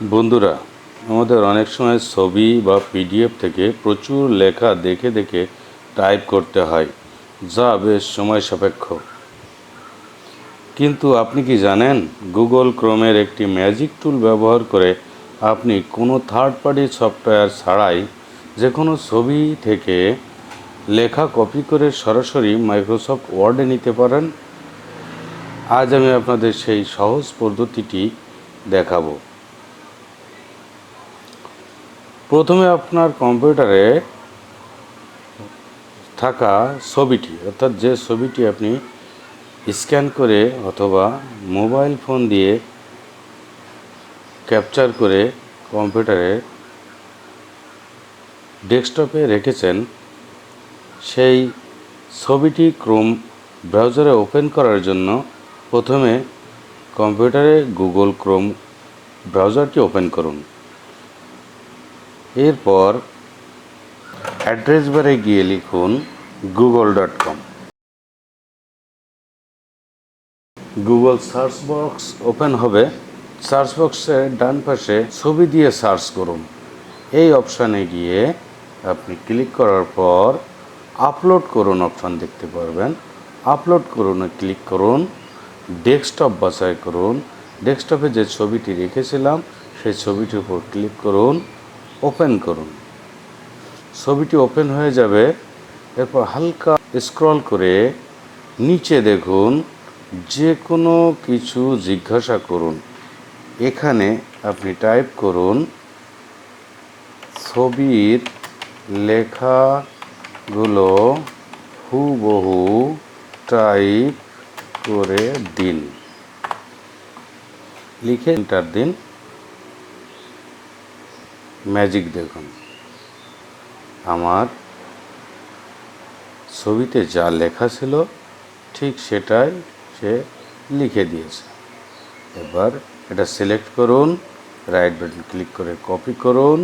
বন্ধুরা, আমাদের অনেক সময় ছবি বা পিডিএফ থেকে প্রচুর লেখা দেখে দেখে টাইপ করতে হয়, যা বেশ সময় সাপেক্ষ। কিন্তু আপনি কি জানেন, গুগল ক্রোমের একটি ম্যাজিক টুল ব্যবহার করে আপনি কোনো থার্ড পার্টি সফটওয়্যার ছাড়াই যে কোনো ছবি থেকে লেখা কপি করে সরাসরি মাইক্রোসফট ওয়ার্ডে নিতে পারেন। আজ আমি আপনাদের সেই সহজ পদ্ধতিটি দেখাবো। প্রথমে আপনার কম্পিউটারে থাকা ছবিটি, অর্থাৎ যে ছবিটি আপনি স্ক্যান করে অথবা মোবাইল ফোন দিয়ে ক্যাপচার করে কম্পিউটারে ডেস্কটপে রেখেছেন, সেই ছবিটি ক্রোম ব্রাউজারে ওপেন করার জন্য প্রথমে কম্পিউটারে গুগল ক্রোম ব্রাউজারটি ওপেন করুন। এরপর অ্যাড্রেস বারে গিয়ে লিখুন google.com। Google search box open হবে। সার্চ বক্সের ডান পাশে ছবি দিয়ে সার্চ করুন। এই অপশানে গিয়ে আপনি ক্লিক করার পর আপলোড করুন অপশান দেখতে পারবেন। আপলোড করুনে ক্লিক করুন, ডেস্কটপ বাছাই করুন। ডেস্কটপে যে ছবিটি রেখেছিলাম সেই ছবিটির উপর ক্লিক করুন, ওপেন করুন। ছবিটি ওপেন হয়ে যাবে। এরপর হালকা স্ক্রল করে নিচে দেখুন, যে কোনো কিছু জিজ্ঞাসা করুন। এখানে আপনি টাইপ করুন ছবির লেখাগুলো হুবহু টাইপ করে দিন, লিখে এন্টার দিন। ম্যাজিক দেখুন, আমার ছবিতে যা লেখা ছিল ঠিক সেটাই সে লিখে দিয়েছে। এবার এটা সিলেক্ট করুন, রাইট বাটন ক্লিক করে কপি করুন,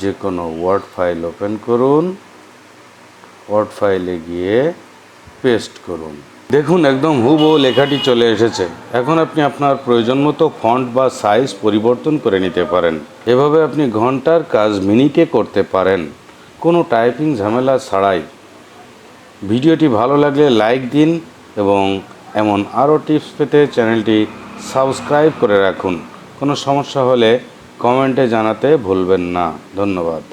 যে কোনো ওয়ার্ড ফাইল ওপেন করুন, ওয়ার্ড ফাইলে গিয়ে পেস্ট করুন। দেখুন, একদম হুবহু লেখাটি চলে এসেছে। এখন আপনি আপনার প্রয়োজন মতো ফন্ট বা সাইজ পরিবর্তন করে নিতে পারেন। এভাবে আপনি ঘন্টার কাজ মিনিটে করতে পারেন, কোনো টাইপিং ঝামেলা ছাড়াই। ভিডিওটি ভালো লাগলে লাইক দিন এবং এমন আরও টিপস পেতে চ্যানেলটি সাবস্ক্রাইব করে রাখুন। কোনো সমস্যা হলে কমেন্টে জানাতে ভুলবেন না। ধন্যবাদ।